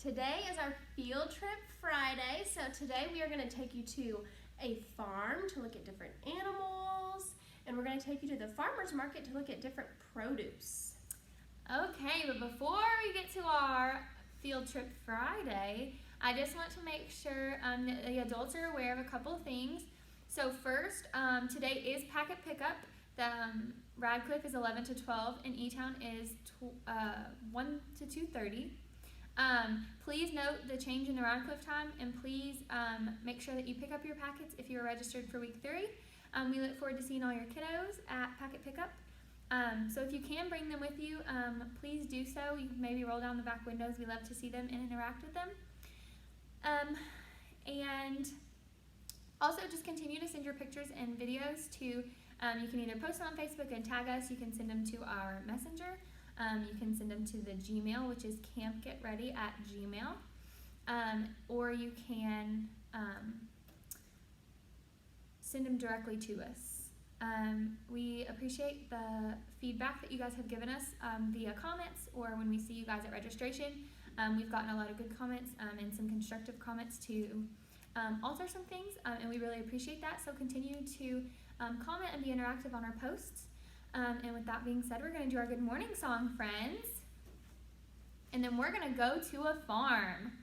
Today is our Field Trip Friday, so today we are going to take you to a farm to look at different animals, and we're going to take you to the farmer's market to look at different produce. Okay, but before we get to our Field Trip Friday, I just want to make sure that the adults are aware of a couple of things. So first, today is packet pickup. The Radcliffe is 11 to 12 and E-Town is 1 to 2:30. Please note the change in the Radcliffe time, and please make sure that you pick up your packets if you are registered for week 3. We look forward to seeing all your kiddos at packet pickup. So if you can bring them with you, please do so. You can maybe roll down the back windows. We love to see them and interact with them. And also just continue to send your pictures and videos to, you can either post them on Facebook and tag us. You can send them to our messenger. You can send them to the Gmail, which is campgetready@gmail. Or you can send them directly to us. We appreciate the feedback that you guys have given us via comments or when we see you guys at registration. We've gotten a lot of good comments and some constructive comments to alter some things, and we really appreciate that. So continue to comment and be interactive on our posts. And with that being said, we're going to do our good morning song, friends. And then we're going to go to a farm.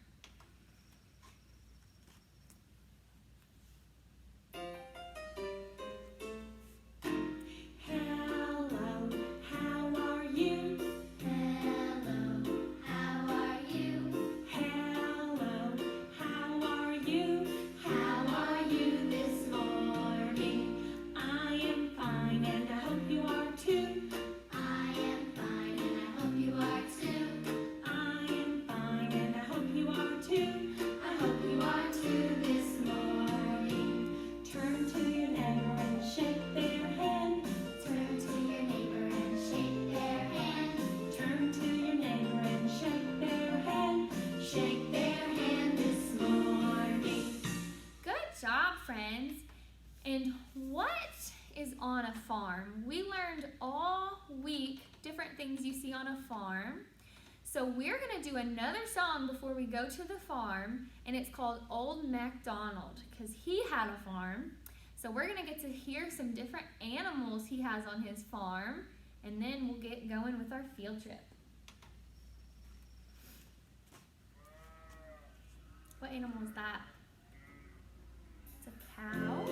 Friends. And what is on a farm? We learned all week different things you see on a farm. So we're going to do another song before we go to the farm, and it's called Old MacDonald because he had a farm. So we're going to get to hear some different animals he has on his farm, and then we'll get going with our field trip. What animal is that? It's a cow.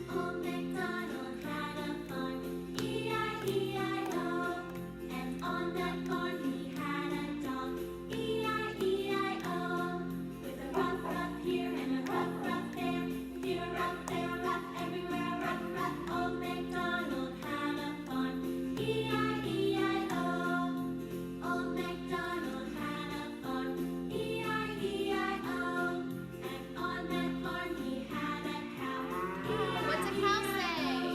Old MacDonald had a farm, E-I-E-I-O. And on that farm he had a dog, E-I-E-I-O. With a rough, rough here and a rough, rough there. Here a rough, there a rough, everywhere a rough, rough. Old MacDonald had a farm, E-I-E-I-O. Old MacDonald had a farm, E-I-E-I-O. And on that farm he had a cow. What's a cow say?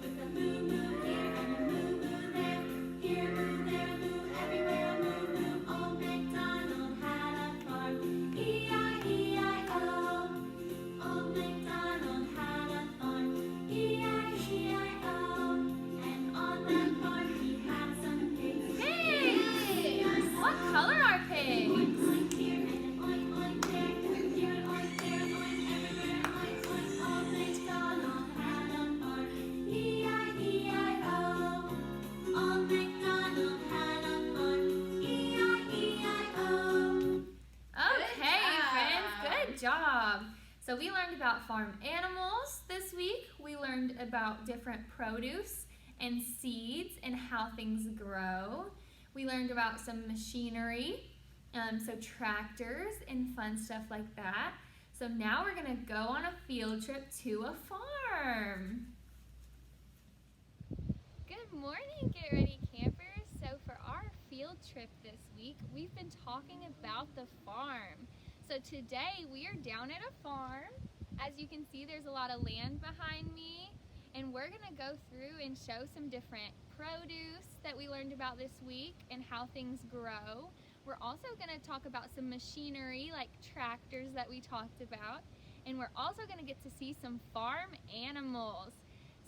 With a moo moo here and a moo moo there. Here a moo, there a moo, everywhere a moo moo. Old MacDonald had a farm, E-I-E-I-O. Old MacDonald had a farm, E-I-E-I-O. And on that farm he had some pigs. Pigs! What color are pigs? Oink oink here and an oink oink there. Here an oink, there an oink, everywhere an oink oink. Old MacDonald had a farm, E-I-E-I-O. Old MacDonald had a farm, E-I-E-I-O. Okay, job. friends, good job. So we learned about farm animals this week. We learned about different produce and seeds and how things grow. We learned about some machinery, so tractors and fun stuff like that. So now we're gonna go on a field trip to a farm. Good morning, Get Ready Campers. So for our field trip this week, we've been talking about the farm. So today we are down at a farm. As you can see, there's a lot of land behind me, and we're gonna go through and show some different produce that we learned about this week and how things grow. We're also gonna talk about some machinery like tractors that we talked about, and we're also gonna get to see some farm animals.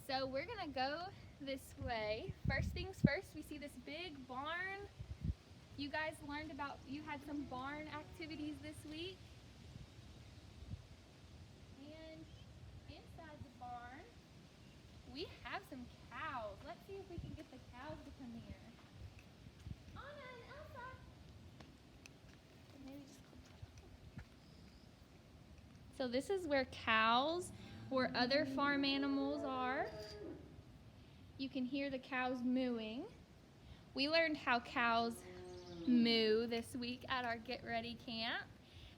So we're gonna go this way. First things first, we see this big barn. You guys learned about, you had some barn activities this week. And inside the barn, we have some cows. Let's see if we can get the cows to come here. Anna and Elsa. Maybe just click that up. So this is where cows or other farm animals are. You can hear the cows mooing. We learned how cows moo this week at our Get Ready camp.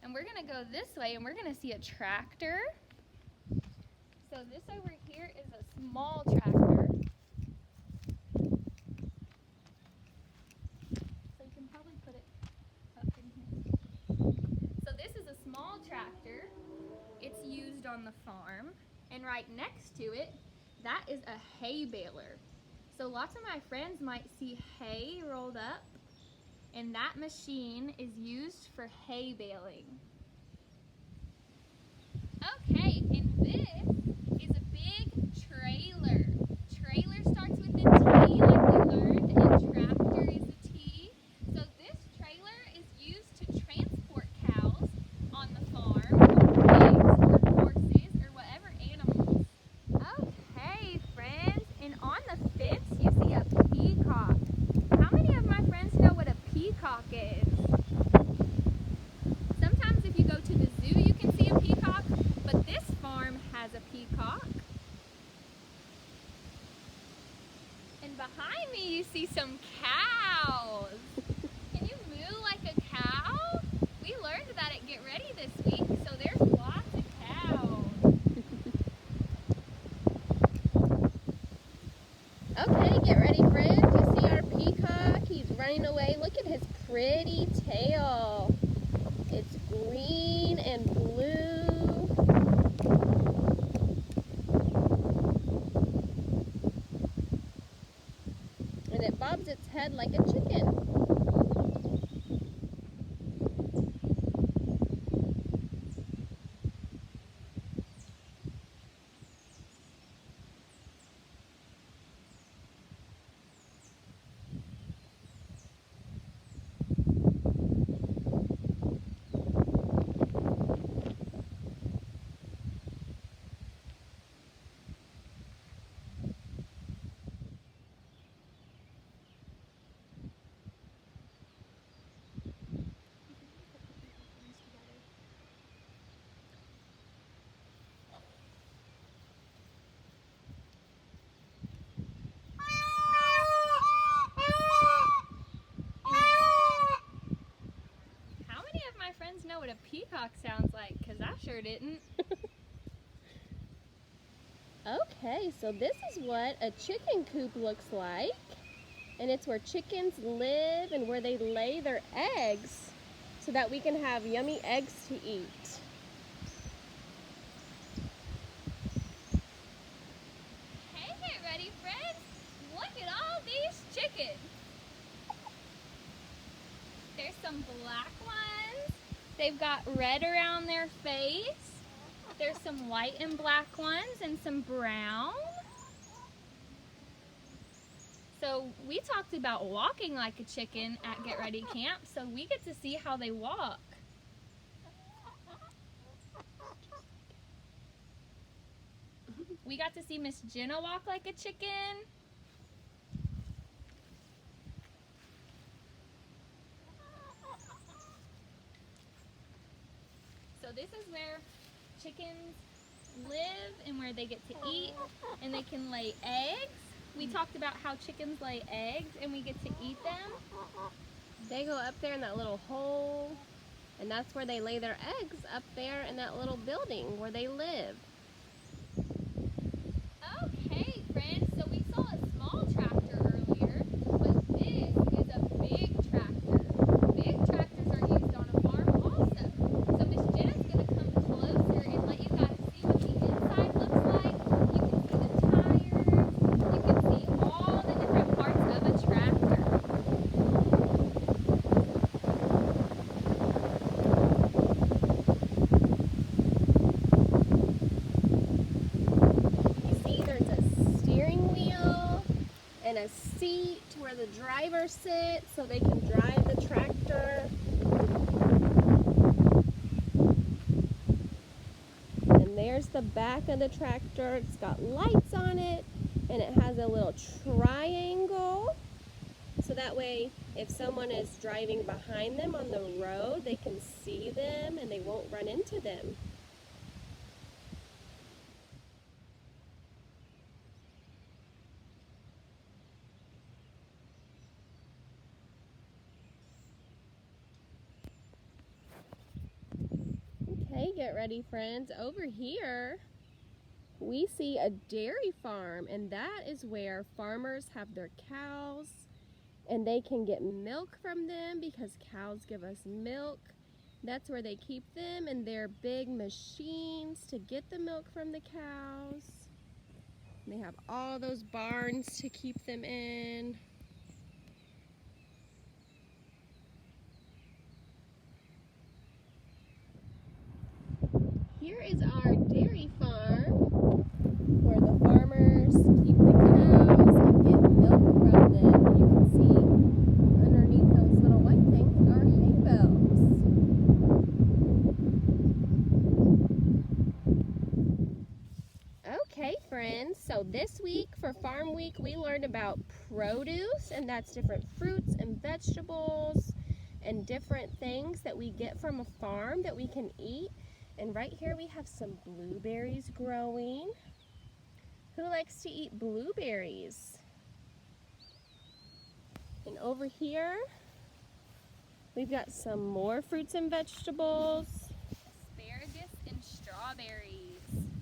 And we're gonna go this way and we're gonna see a tractor. So this over here is a small tractor. So you can probably put it up in here. So this is a small tractor. It's used on the farm. And right next to it, that is a hay baler. So lots of my friends might see hay rolled up, and that machine is used for hay baling. Okay, and this is a big trailer. Trailer starts with a T like we learned, and tractor is a T. So this trailer is used to transport cows on the farm, or pigs, or horses, or whatever animals. Okay, friends, and on the fence you see a peacock. How many of my friends know what a peacock is? Sometimes if you go to the zoo you can see a peacock, but this farm has a peacock. And behind me you see some cows. Can you moo like a cow? We learned that at Get Ready this week, so there's lots of cows. Okay, get ready, friends, to see our peacock. He's running away. Look at his pretty tail. It's green and blue. And it bobs its head like a chicken. How many of my friends know what a peacock sounds like? Because I sure didn't. Okay, so this is what a chicken coop looks like. And it's where chickens live and where they lay their eggs so that we can have yummy eggs to eat. Hey, get ready, friends. Look at all these chickens. There's some black ones. They've got red around their face. There's some white and black ones and some brown. So we talked about walking like a chicken at Get Ready Camp, so we get to see how they walk. We got to see Miss Jenna walk like a chicken. So this is where chickens live and where they get to eat, and they can lay eggs. We talked about how chickens lay eggs and we get to eat them. They go up there in that little hole, and that's where they lay their eggs, up there in that little building where they live. Okay, friends, so we saw a small tractor earlier, but this is a big tractor. Big tractors are used on a farm also. So Miss Jenna's going to come closer and let you guys see what the inside looks like. You can see the tires. You can see all the different parts of a tractor. a seat where the driver sits so they can drive the tractor. And there's the back of the tractor. It's got lights on it, and it has a little triangle. So that way, if someone is driving behind them on the road, they can see them and they won't run into them. Okay, get ready, friends. Over here, we see a dairy farm, and that is where farmers have their cows, and they can get milk from them because cows give us milk. That's where they keep them in their big machines to get the milk from the cows. And they have all those barns to keep them in. Here is our dairy farm where the farmers keep the cows and get milk from them. You can see underneath those little white things are hay bales. Okay, friends, so this week for Farm Week we learned about produce, and that's different fruits and vegetables and different things that we get from a farm that we can eat. And right here we have some blueberries growing. Who likes to eat blueberries? And over here, we've got some more fruits and vegetables. Asparagus and strawberries.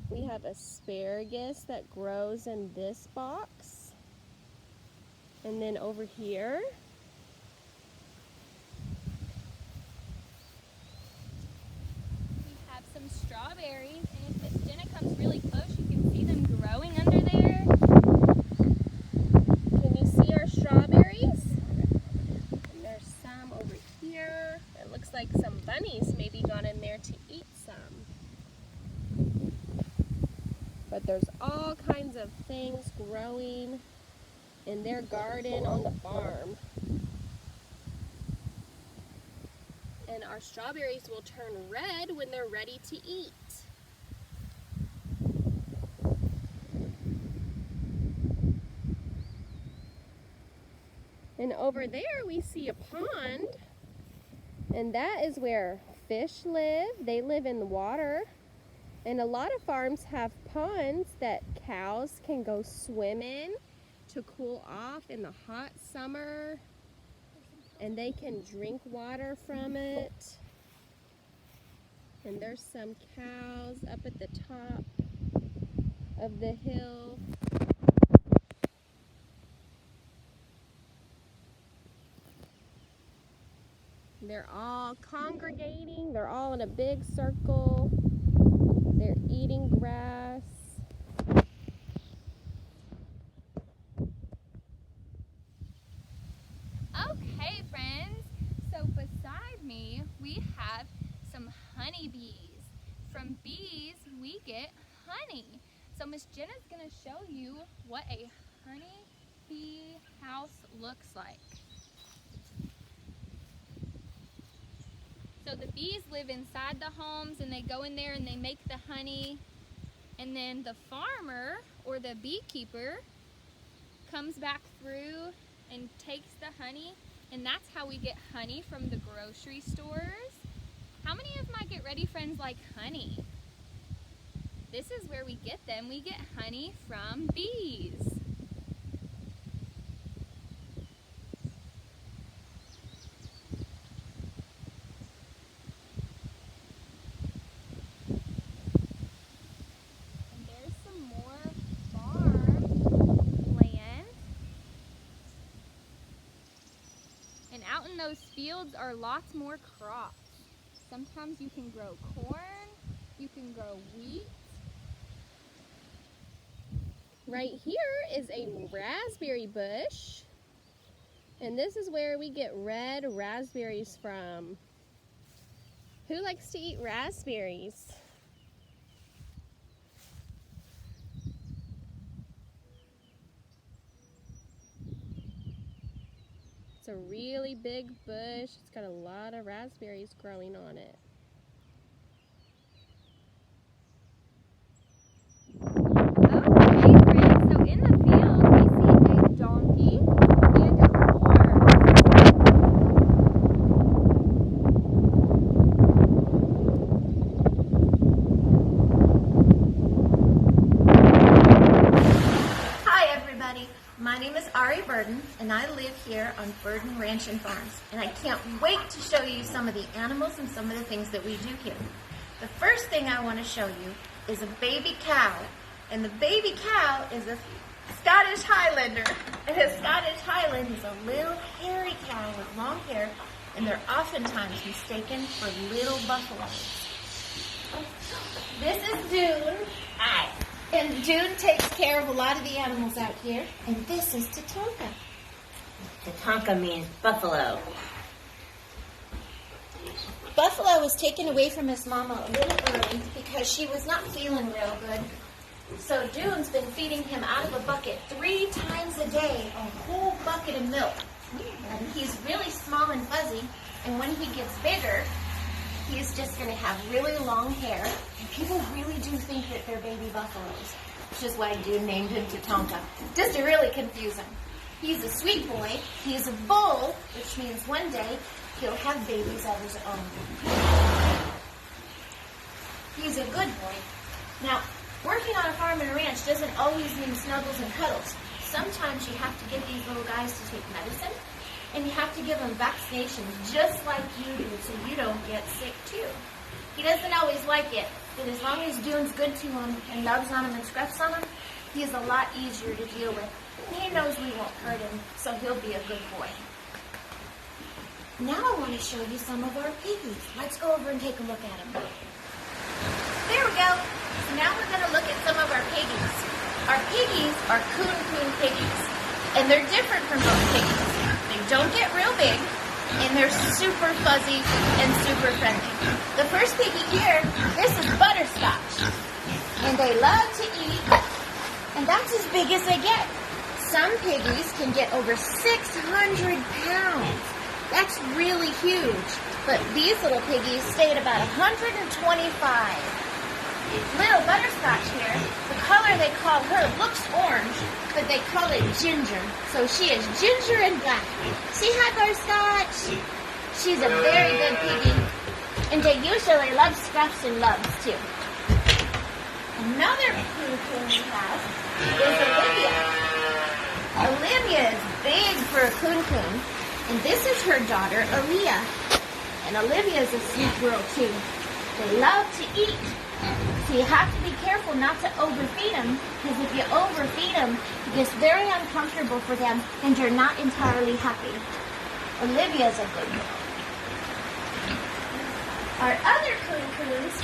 We have asparagus that grows in this box. And then over here, We have some strawberries, and if Miss Jenna comes really close, you can see them growing under there. can you see our strawberries? And there's some over here. It looks like some bunnies maybe got in there to eat some. But there's all kinds of things growing in their garden on the farm. And our strawberries will turn red when they're ready to eat. And over there we see a pond, and that is where fish live. They live in the water. And a lot of farms have ponds that cows can go swim in to cool off in the hot summer. And they can drink water from it. And there's some cows up at the top of the hill. They're all congregating. They're all in a big circle. They're eating grass. Okay, friends, so beside me we have some honeybees. From bees we get honey. So Miss Jenna's gonna show you what a honeybee house looks like. So the bees live inside the homes, and they go in there and they make the honey, and then the farmer or the beekeeper comes back through and takes the honey, and that's how we get honey from the grocery stores. How many of my Get Ready friends like honey? This is where we get them. We get honey from bees. And there's some more farm land. And out in those fields are lots more crops. Sometimes you can grow corn, you can grow wheat. Right here is a raspberry bush. And this is where we get red raspberries from. Who likes to eat raspberries? It's a really big bush. It's got a lot of raspberries growing on it. Okay, friends, so in the field we see a donkey and a horse. Hi everybody, my name is Ari Burden and I live here on Burden Ranch and Farms, and I can't wait to show you some of the animals and some of the things that we do here. The first thing I want to show you is a baby cow, and the baby cow is a Scottish Highlander, and a Scottish Highland is a little hairy cow with long hair, and they're oftentimes mistaken for little buffaloes. This is Dune. Hi. And Dune takes care of a lot of the animals out here. And this is Tatanka. Tatanka means buffalo. Buffalo was taken away from his mama a little early because she was not feeling real good. So Dune's been feeding him out of a bucket 3 times a day, a whole bucket of milk. And he's really small and fuzzy. And when he gets bigger, he's just going to have really long hair. And people really do think that they're baby buffaloes, which is why Dune named him Tatanka, just to really confuse him. He's a sweet boy. He's a bull, which means one day he'll have babies of his own. He's a good boy. Now, working on a farm and a ranch doesn't always mean snuggles and cuddles. Sometimes you have to give these little guys to take medicine, and you have to give them vaccinations just like you do so you don't get sick too. He doesn't always like it, but as long as Dune's good to him and loves on him and scruffs on him, he's a lot easier to deal with. And he knows we won't hurt him, so he'll be a good boy. Now I want to show you some of our piggies. Let's go over and take a look at them. There we go. So now we're going to look at some of our piggies. Our piggies are coon piggies, and they're different from most piggies. They don't get real big, and they're super fuzzy and super friendly. The first piggy here, this is Butterscotch, and they love to eat, and that's as big as they get. Some piggies can get over 600 pounds. That's really huge, but these little piggies stay at about 125. Little Butterscotch here, the color they call her looks orange, but they call it ginger. So she is ginger and black. Say hi, Butterscotch. She's a very good piggy, and they usually love scruffs and loves too. Another coon we have is Olivia. Olivia is big for a coon, and this is her daughter, Aaliyah. And Olivia is a sweet girl too. They love to eat. So you have to be careful not to overfeed them, because if you overfeed them, it gets very uncomfortable for them and you're not entirely happy. Olivia's a good girl. Our other coons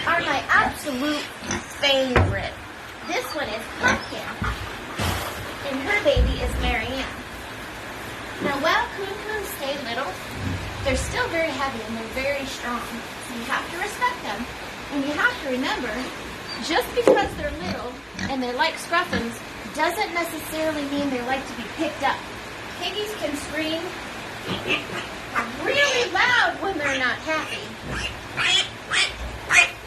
are my absolute favorite. This one is Pumpkin, and her baby is Marianne. Now while coons stay little, they're still very heavy and they're very strong, so you have to respect them. And you have to remember, just because they're little and they like scruffins doesn't necessarily mean they like to be picked up. Piggies can scream really loud when they're not happy.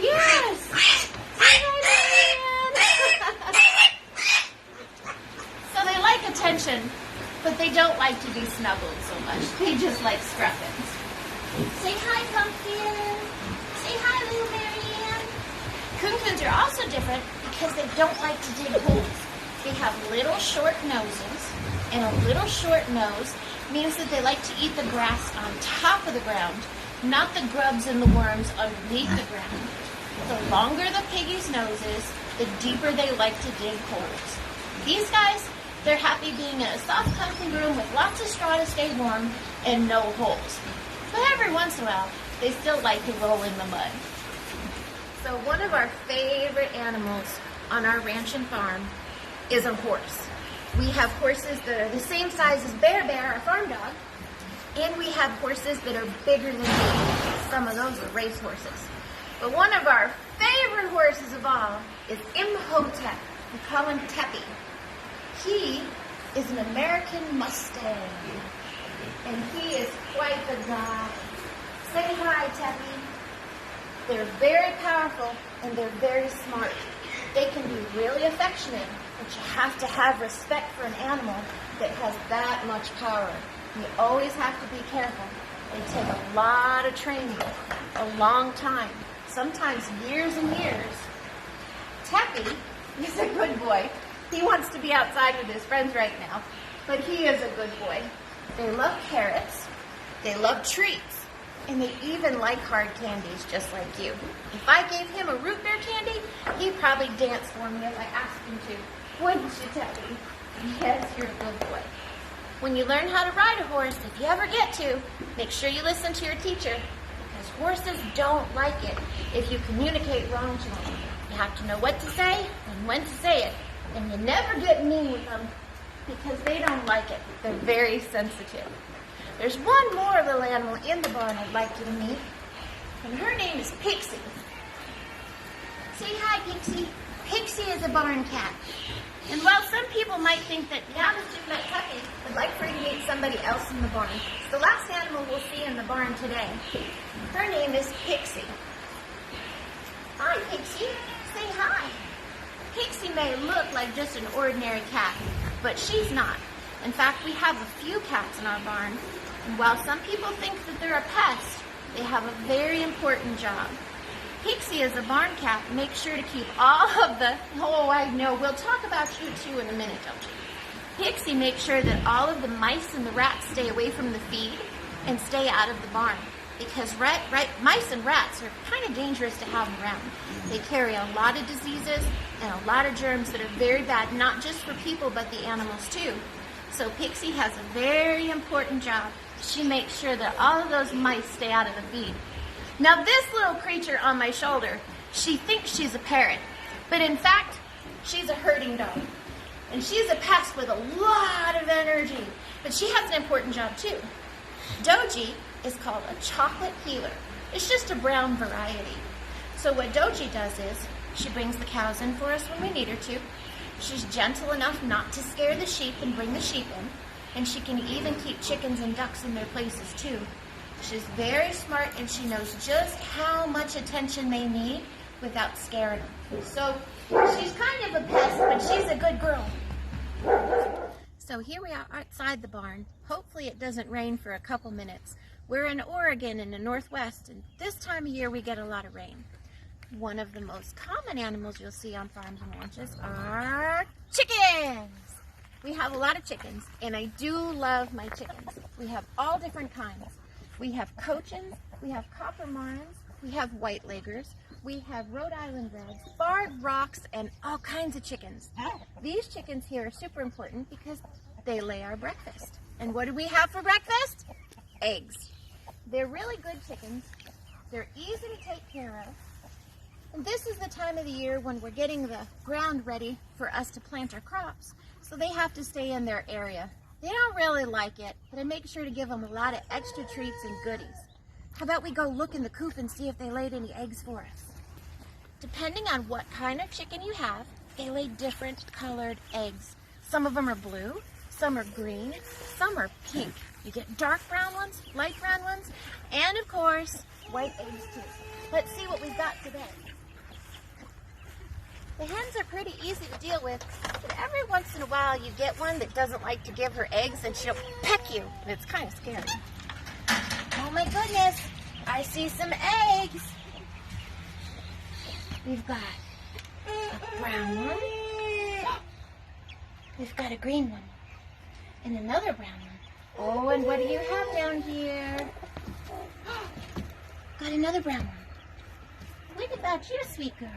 Yes! Say hi, Marianne! So they like attention, but they don't like to be snuggled so much. They just like scruffins. Say hi, Pumpkin! Say hi, little Marianne! Coons are also different because they don't like to dig holes. They have little short noses, and a little short nose means that they like to eat the grass on top of the ground, not the grubs and the worms underneath the ground. The longer the piggy's nose is, the deeper they like to dig holes. These guys, they're happy being in a soft, comfy room with lots of straw to stay warm and no holes. But every once in a while, they still like to roll in the mud. So one of our favorite animals on our ranch and farm is a horse. We have horses that are the same size as Bear, our farm dog, and we have horses that are bigger than me. Some of those are race horses. But one of our favorite horses of all is Imhotep. We call him Teppy. He is an American Mustang. and he is quite the guy. Say hi, Teppy. They're very powerful and they're very smart. They can be really affectionate, but you have to have respect for an animal that has that much power. You always have to be careful. They take a lot of training, a long time, sometimes years and years. Teppy, he's a good boy. He wants to be outside with his friends right now, but he is a good boy. They love carrots, they love treats, and they even like hard candies just like you. If I gave him a root beer candy, he'd probably dance for me if I asked him to. Wouldn't you, Teppy? Yes, you're a good boy. When you learn how to ride a horse, if you ever get to, make sure you listen to your teacher, because horses don't like it if you communicate wrong to them. You have to know what to say and when to say it, and you never get mean with them because they don't like it. They're very sensitive. There's one more little animal in the barn I'd like you to meet, and her name is Pixie. Say hi, Pixie. Pixie is a barn cat. And while some people might think that now that you've met Teppy, I'd like for you to meet somebody else in the barn. It's the last animal we'll see in the barn today. Her name is Pixie. Hi, Pixie. Say hi. Pixie may look like just an ordinary cat, but she's not. In fact, we have a few cats in our barn, and while some people think that they're a pest, they have a very important job. Pixie is a barn cat. Make sure to keep all of the, oh, I know, we'll talk about you too in a minute, don't you? Pixie makes sure that all of the mice and the rats stay away from the feed and stay out of the barn, because mice and rats are kind of dangerous to have around. They carry a lot of diseases and a lot of germs that are very bad, not just for people, but the animals too. So Pixie has a very important job. She makes sure that all of those mice stay out of the feed. Now this little creature on my shoulder, she thinks she's a parrot, but in fact, she's a herding dog. And she's a pest with a lot of energy, but she has an important job too. Doji is called a chocolate healer. It's just a brown variety. So what Doji does is, she brings the cows in for us when we need her to. She's gentle enough not to scare the sheep and bring the sheep in, and she can even keep chickens and ducks in their places too. She's very smart, and she knows just how much attention they need without scaring them. So she's kind of a pest, but she's a good girl. So here we are outside the barn. Hopefully it doesn't rain for a couple minutes. We're in Oregon in the Northwest, and this time of year we get a lot of rain. One of the most common animals you'll see on farms and ranches are chickens. We have a lot of chickens, and I do love my chickens. We have all different kinds. We have Cochins, we have Copper Marans, we have White Leggers, we have Rhode Island Reds, Barred Rocks, and all kinds of chickens. These chickens here are super important because they lay our breakfast. And what do we have for breakfast? Eggs. They're really good chickens. They're easy to take care of. And this is the time of the year when we're getting the ground ready for us to plant our crops. So they have to stay in their area. They don't really like it, but I make sure to give them a lot of extra treats and goodies. How about we go look in the coop and see if they laid any eggs for us? Depending on what kind of chicken you have, they lay different colored eggs. Some of them are blue, some are green, some are pink. You get dark brown ones, light brown ones, and of course, white eggs too. Let's see what we've got today. The hens are pretty easy to deal with, but every once in a while you get one that doesn't like to give her eggs and she'll peck you. It's kind of scary. Oh my goodness, I see some eggs. We've got a brown one. We've got a green one. And another brown one. Oh, and what do you have down here? Got another brown one. What about you, sweet girl?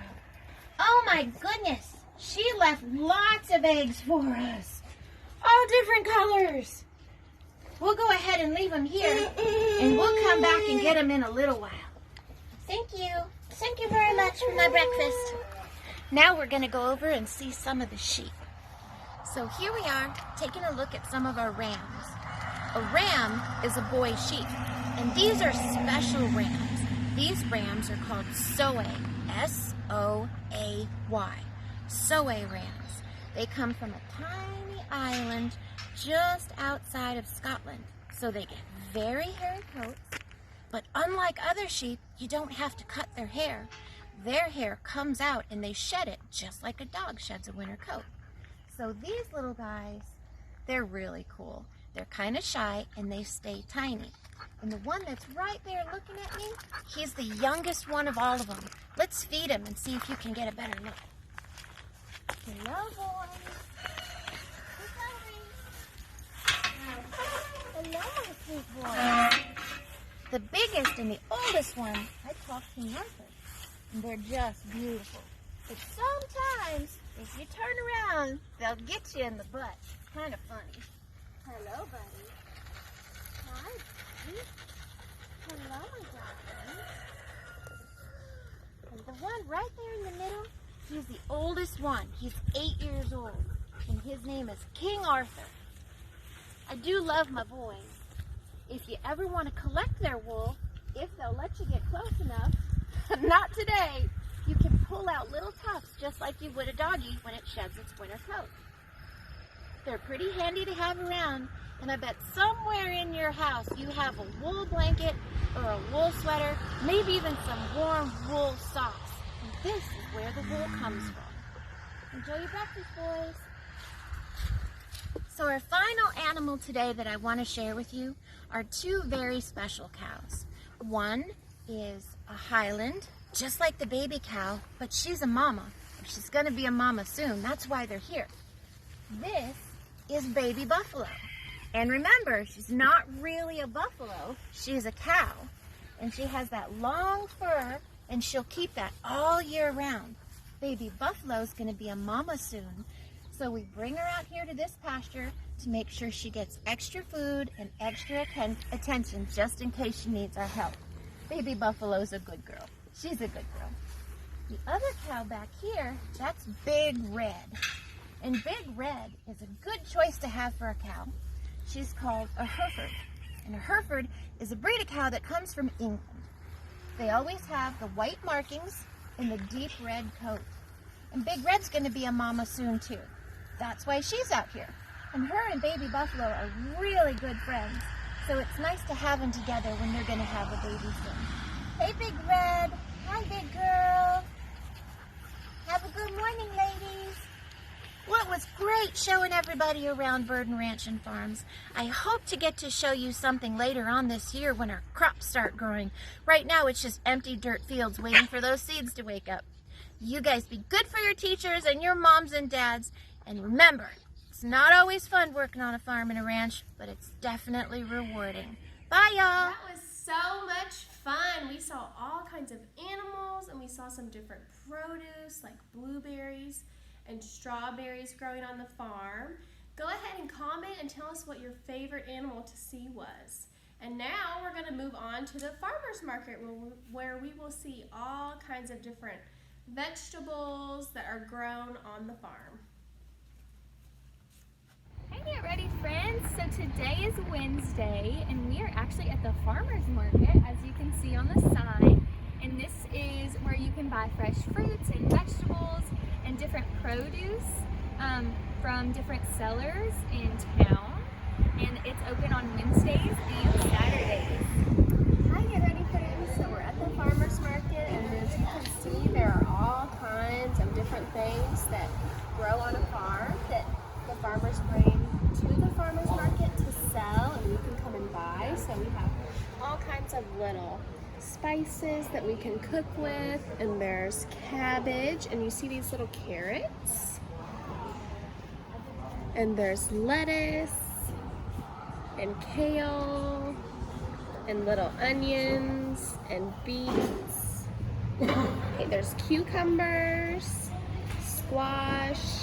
Oh my goodness, she left lots of eggs for us. All different colors. We'll go ahead and leave them here, and we'll come back and get them in a little while. Thank you. Thank you very much for my breakfast. Now we're going to go over and see some of the sheep. So here we are, taking a look at some of our rams. A ram is a boy sheep, and these are special rams. These rams are called Soay, S-O-A-Y, Soay rams. They come from a tiny island just outside of Scotland. So they get very hairy coats, but unlike other sheep, you don't have to cut their hair. Their hair comes out and they shed it just like a dog sheds a winter coat. So these little guys, they're really cool. They're kind of shy and they stay tiny. And the one that's right there looking at me, he's the youngest one of all of them. Let's feed him and see if you can get a better look. Hello, boys. Hello, my sweet boys. The biggest and the oldest one, I call King Arthur. And they're just beautiful. But sometimes, if you turn around, they'll get you in the butt. It's kind of funny. Hello, buddy. Hi, buddy. Hello, my darling. And the one right there in the middle, he's the oldest one. He's 8 years old. And his name is King Arthur. I do love my boys. If you ever want to collect their wool, if they'll let you get close enough, not today, you can pull out little tufts just like you would a doggie when it sheds its winter coat. They're pretty handy to have around, and I bet somewhere in your house you have a wool blanket or a wool sweater, maybe even some warm wool socks. And this is where the wool comes from. Enjoy your breakfast, boys. So our final animal today that I want to share with you are two very special cows. One is a Highland, just like the baby cow, but she's a mama. She's going to be a mama soon. That's why they're here. This is baby buffalo. And remember, she's not really a buffalo. She's a cow. And she has that long fur, and she'll keep that all year round. Baby buffalo's going to be a mama soon. So we bring her out here to this pasture to make sure she gets extra food and extra attention just in case she needs our help. Baby buffalo's a good girl. She's a good girl. The other cow back here, that's Big Red. And Big Red is a good choice to have for a cow. She's called a Hereford. And a Hereford is a breed of cow that comes from England. They always have the white markings and the deep red coat. And Big Red's going to be a mama soon too. That's why she's out here. And her and Baby Buffalo are really good friends. So it's nice to have them together when they're going to have a baby soon. Hey, Big Red. Hi, big girl. Have a good morning, ladies. Well, it was great showing everybody around Verdon Ranch and Farms. I hope to get to show you something later on this year when our crops start growing. Right now, it's just empty dirt fields waiting for those seeds to wake up. You guys be good for your teachers and your moms and dads. And remember, it's not always fun working on a farm and a ranch, but it's definitely rewarding. Bye, y'all. That was so much fun. We saw all kinds of animals, and we saw some different produce like blueberries and strawberries growing on the farm. Go ahead and comment and tell us what your favorite animal to see was. And now we're going to move on to the farmer's market where we will see all kinds of different vegetables that are grown on the farm. Hey, get ready, friends. So today is Wednesday, and we are actually at the farmer's market, as you can see on the side. And this is where you can buy fresh fruits and vegetables and different produce from different sellers in town. And it's open on Wednesdays and Saturdays. Hi, get ready, friends. So we're at the farmer's market, and as you can see, there are all kinds of different things that grow on a farm that the farmers bring to the farmer's market to sell, and you can come and buy. So we have all kinds of little spices that we can cook with, and there's cabbage, and you see these little carrots, and there's lettuce and kale and little onions and beets. Okay, there's cucumbers, squash,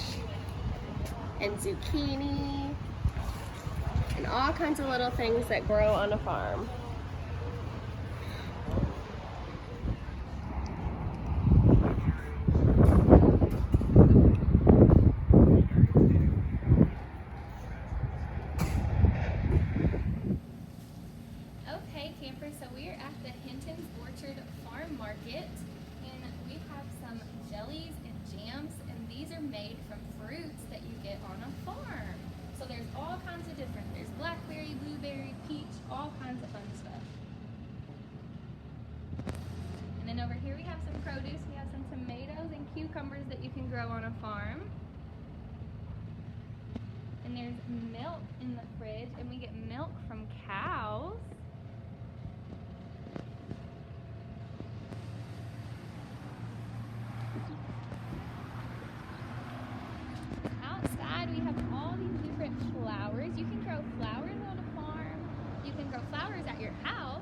and zucchini, and all kinds of little things that grow on a farm. Okay, campers, so we are at the Hinton's Orchard Farm Market, and we have some jellies and jams, and these are made from fruits that you get on a farm. So there's all kinds of different, there's blackberry, blueberry, peach, on a farm. And there's milk in the fridge, and we get milk from cows. Outside, we have all these different flowers. You can grow flowers on a farm. You can grow flowers at your house.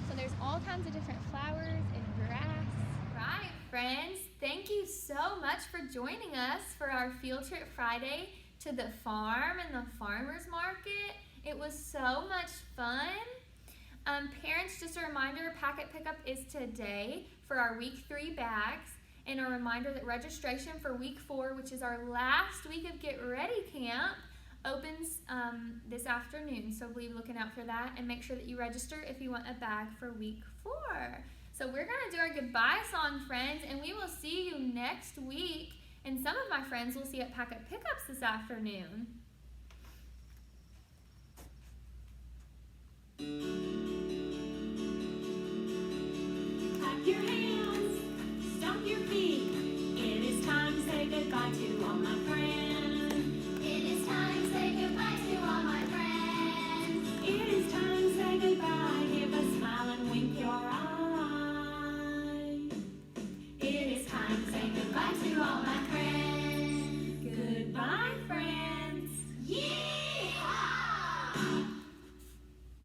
So there's all kinds of different flowers and grass. Right, friends, thank you so much for joining us for our Field Trip Friday to the farm and the farmer's market. It was so much fun. Parents, just a reminder, packet pickup is today for our week 3 bags, and a reminder that registration for week 4, which is our last week of Get Ready Camp, opens this afternoon. So be looking out for that, and make sure that you register if you want a bag for week 4. So we're gonna do our goodbye song, friends, and we will see you next week. And some of my friends will see you at packet pickups this afternoon.